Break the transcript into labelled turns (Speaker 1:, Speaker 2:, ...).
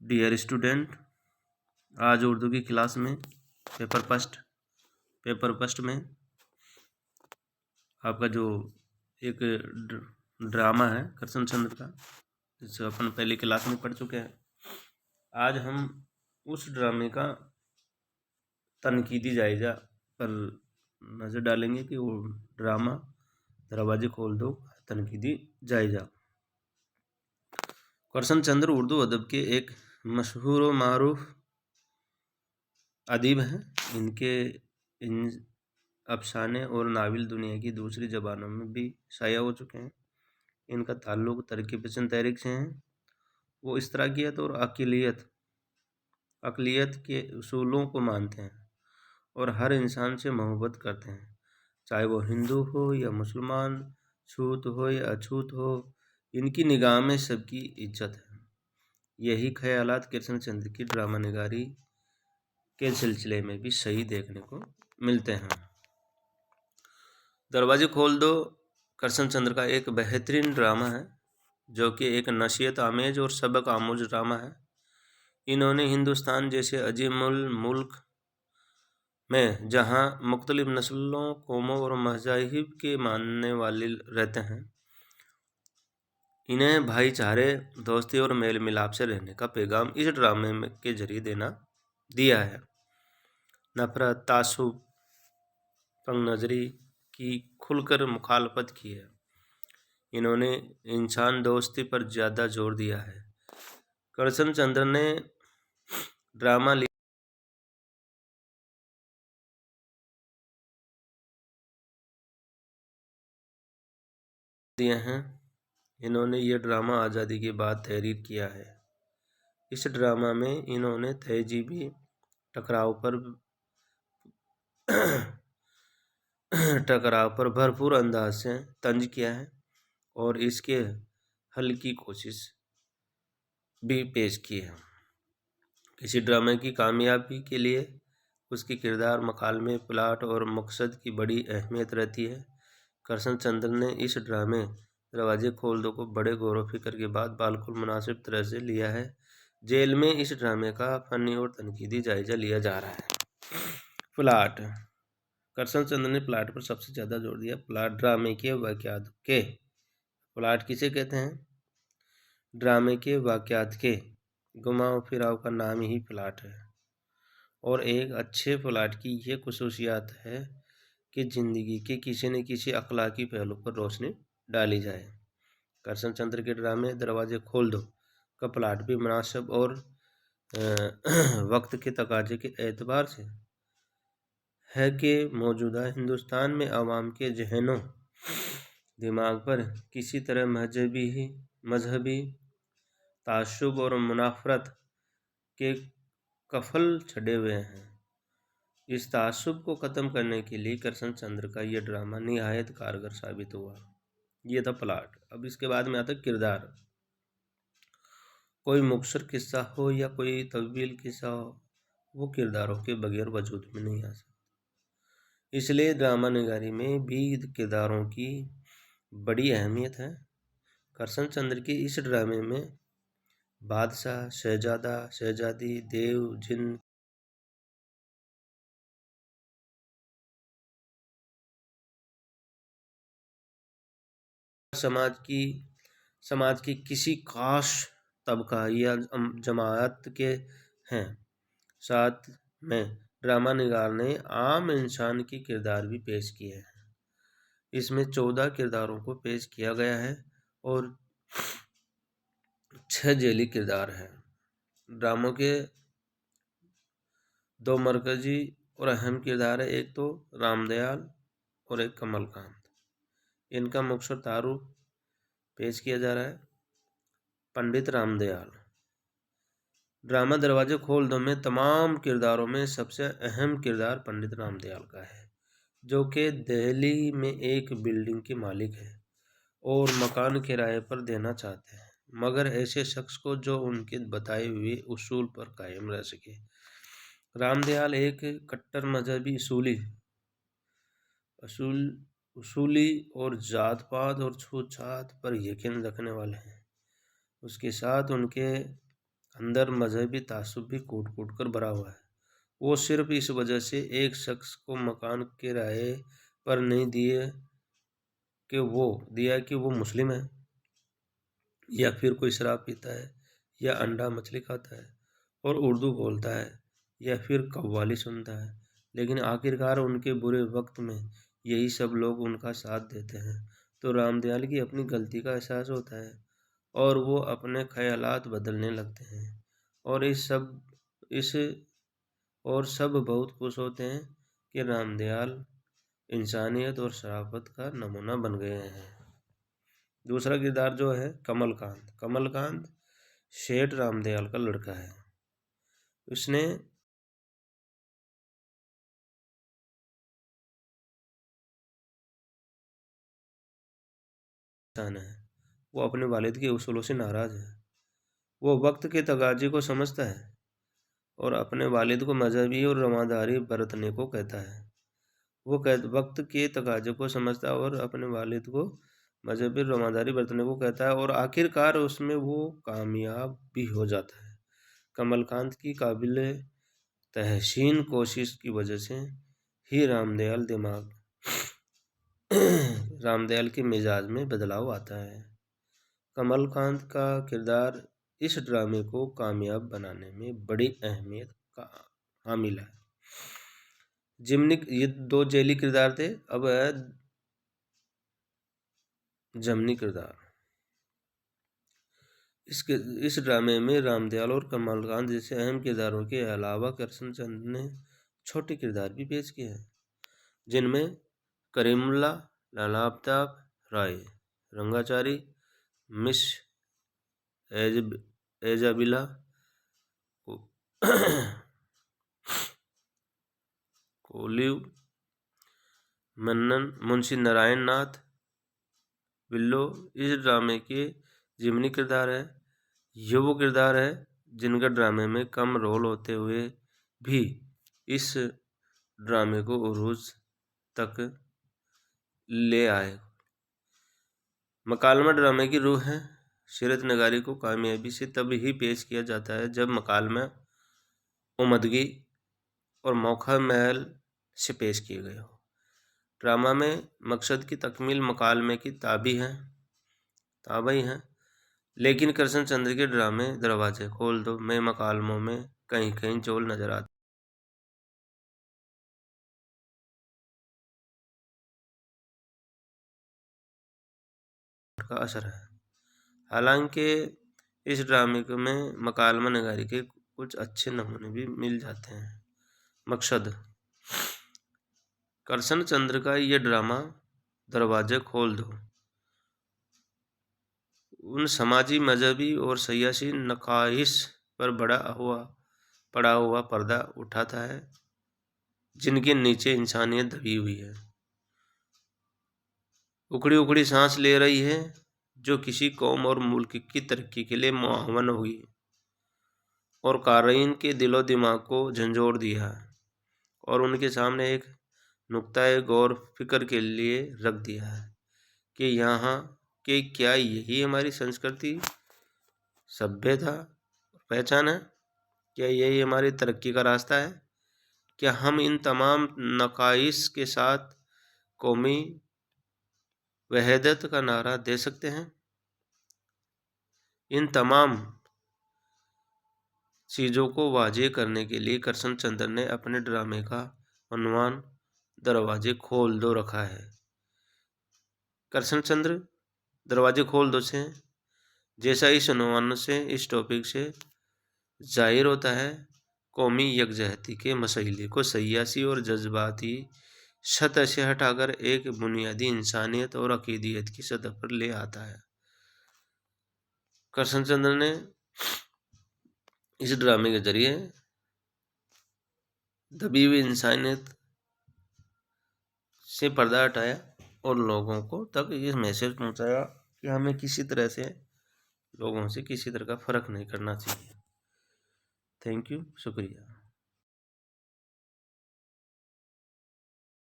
Speaker 1: Dear student, आज उर्दू की class में पेपर फर्स्ट में आपका जो एक ड्रामा है करशनचंद्र का, जिसे अपन पहली क्लास में पढ़ चुके हैं। आज हम उस ड्रामे का तनकीदी जायजा पर नज़र डालेंगे कि वो ड्रामा दरवाजे खोल दो तनकीदी जायजा। करशनचंद्र उर्दू अदब के एक मशहूर व मारूफ अदीब हैं। इन अफसाने और नावल दुनिया की दूसरी ज़बानों में भी शाया हो चुके हैं। इनका ताल्लुक़ तरक्की पसंद तहरीक से हैं। वो इस्तराकियत और अक़लियत के उसूलों को मानते हैं और हर इंसान से मोहब्बत करते हैं, चाहे वो हिंदू हो या मुसलमान, छूत हो या अछूत हो। इनकी निगाह में सबकी इज्जत है। यही ख्यालात कृष्णचंद्र की ड्रामा निगारी के सिलसिले में भी सही देखने को मिलते हैं। दरवाजे खोल दो करशनचंद्र का एक बेहतरीन ड्रामा है, जो कि एक नसीहत आमेज और सबक आमूज ड्रामा है। इन्होंने हिंदुस्तान जैसे अजीमुल मुल्क में, जहाँ मुख्तलिफ नस्लों, कौमों और मज़ाहिब के मानने वाले रहते हैं, इन्हें भाईचारे, दोस्ती और मेल मिलाप से रहने का पैगाम इस ड्रामे के जरिए दिया है। नफरत, तासुब, तंग नज़री की खुलकर मुखालफत की है। इन्होंने इंसान दोस्ती पर ज़्यादा जोर दिया है। करशनचंद्र ने ड्रामा दिए हैं। इन्होंने ये ड्रामा आज़ादी के बाद तहरीर किया है। इस ड्रामा में इन्होंने तहजीबी टकराव पर भरपूर अंदाज से तंज किया है और इसके हल की कोशिश भी पेश की है। किसी ड्रामे की कामयाबी के लिए उसके किरदार, मकालमे, प्लाट और मकसद की बड़ी अहमियत रहती है। करशनचंद्र ने इस ड्रामे दरवाजे खोल दो को बड़े गौर व फिक्र के बाद बिल्कुल मुनासिब तरह से लिया है। जेल में इस ड्रामे का फ़नी और तनकीदी जायजा लिया जा रहा है। प्लाट। करशनचंद्र ने प्लाट पर सबसे ज़्यादा जोर दिया। प्लाट ड्रामे के वाक़यात के। प्लाट किसे कहते हैं? ड्रामे के वाक़यात के घुमाव फिराव का नाम ही प्लाट है। और एक अच्छे प्लाट की यह खुसूसियात है कि ज़िंदगी के किसी न किसी अखलाकी पहलू पर रोशनी डाली जाए। करशनचंद्र के ड्रामे दरवाजे खोल दो का प्लाट भी मुनासिब और वक्त के तकाजे के एतबार से है कि मौजूदा हिंदुस्तान में आवाम के जहनों दिमाग पर किसी तरह मजहबी तासुब और मुनाफरत के कफल चढ़े हुए हैं। इस तासुब को ख़त्म करने के लिए करशनचंद्र का यह ड्रामा निहायत कारगर साबित हुआ। ये था प्लाट। अब इसके बाद में आता किरदार। कोई मुख्तसर किस्सा हो या कोई तवील किस्सा हो, वो किरदारों के बगैर वजूद में नहीं आ सकता। इसलिए ड्रामा निगारी में भी किरदारों की बड़ी अहमियत है। करशनचंद्र के इस ड्रामे में बादशाह, शहजादा, शहजादी, देव, जिन, समाज की किसी खास तबका या जमात के हैं। साथ में ड्रामा निगार ने आम इंसान के किरदार भी पेश किए हैं। इसमें 14 किरदारों को पेश किया गया है और 6 जेली किरदार हैं। ड्रामों के 2 मरकजी और अहम किरदार है, एक तो रामदयाल और एक कमलकांत। इनका मुख्तसर तारुफ पेश किया जा रहा है। पंडित रामदयाल। ड्रामा दरवाजे खोल दो में तमाम किरदारों में सबसे अहम किरदार पंडित रामदयाल का है, जो कि दिल्ली में एक बिल्डिंग के मालिक है और मकान किराए पर देना चाहते हैं, मगर ऐसे शख्स को जो उनके बताए हुए उसूल पर कायम रह सके। रामदयाल एक कट्टर मजहबी उसूली और जात पात और छूत छात पर यकीन रखने वाले हैं। उसके साथ उनके अंदर मजहबी तासुब भी कूट कूट कर भरा हुआ है। वो सिर्फ इस वजह से एक शख्स को मकान किराए पर नहीं दिया कि वो मुस्लिम है, या फिर कोई शराब पीता है, या अंडा मछली खाता है और उर्दू बोलता है, या फिर कव्वाली सुनता है, लेकिन आखिरकार उनके बुरे वक्त में यही सब लोग उनका साथ देते हैं। तो रामदयाल की अपनी गलती का एहसास होता है और वो अपने ख्यालात बदलने लगते हैं, और इस और सब बहुत खुश होते हैं कि रामदयाल इंसानियत और शराफत का नमूना बन गए हैं। दूसरा किरदार जो है कमलकांत। कमलकांत सेठ रामदयाल का लड़का है। उसने है, वो अपने वालिद के उसूलों से नाराज है। वो वक्त के तगाजे को समझता है और अपने वालिद को मजहबी और रवादारी बरतने को कहता है। वक्त के तकाजे को समझता है और अपने वालिद को मजहबी रवादारी बरतने को कहता है, और आखिरकार उसमें वो कामयाब भी हो जाता है। कमलकांत की काबिल तहसीन कोशिश की वजह से ही रामदयाल के मिजाज में बदलाव आता है। कमलकांत का किरदार इस ड्रामे को कामयाब बनाने में बड़ी अहमियत का हामिल है। ये दो जेली किरदार थे, अब है जमनी किरदार। इस ड्रामे में रामदयाल और कमलकांत जैसे अहम किरदारों के अलावा करशनचंद ने छोटे किरदार भी पेश किए हैं, जिनमें करीमुल्ला, लालाफ्ताब राय, रंगाचारी, मिस एजाबिला, कोलिव, मन्नन, मुंशी नारायण नाथ, बिल्लो इस ड्रामे के जिमनी किरदार है। ये वो किरदार है जिनका ड्रामे में कम रोल होते हुए भी इस ड्रामे को उरूज तक ले आए। मकालमा ड्रामे की रूह है। सीरत नगारी को कामयाबी से तब ही पेश किया जाता है जब मकालमा उमदगी और मौका महल से पेश किए गए हो। ड्रामा में मकसद की तकमील मकालमे की ताबी है, लेकिन करशनचंद्र के ड्रामे दरवाजे खोल दो में मकालमों में कहीं कहीं जोल नजर आता का असर है। हालांकि इस ड्रामे में मकालमा नगारी के कुछ अच्छे नमूने भी मिल जाते हैं। मकसद करशनचंद्र का ये ड्रामा दरवाजे खोल दो उन समाजी, मजहबी और सियासी नकाइस पर पड़ा हुआ पर्दा उठाता है जिनके नीचे इंसानियत दबी हुई है, उखड़ी उखड़ी सांस ले रही है, जो किसी कौम और मुल्क की तरक्की के लिए मुआवन हुई और क़ारीन के दिलो दिमाग को झंझोर दिया और उनके सामने एक नुक्ता गौर फिक्र के लिए रख दिया है कि यहाँ कि क्या यही हमारी संस्कृति, सभ्यता और पहचान है? क्या यही हमारी तरक्की का रास्ता है? क्या हम इन तमाम नकाइस के साथ कौमी वहदत का नारा दे सकते हैं? इन तमाम चीज़ों को वाज़ेह करने के लिए करशनचंद्र ने अपने ड्रामे का उन्वान दरवाजे खोल दो रखा है। करशनचंद्र दरवाजे खोल दो से जैसा इस उन्वान से, इस टॉपिक से जाहिर होता है, कौमी यकजहती के मसले को सियासी और जज्बाती सतह से हटाकर एक बुनियादी इंसानियत और अकीदियत की सतह पर ले आता है। करशनचंद्र ने इस ड्रामे के जरिए दबी हुई इंसानियत से पर्दा हटाया और लोगों को तक ये मैसेज पहुंचाया कि हमें किसी तरह से लोगों से किसी तरह का फ़र्क नहीं करना चाहिए। थैंक यू, शुक्रिया।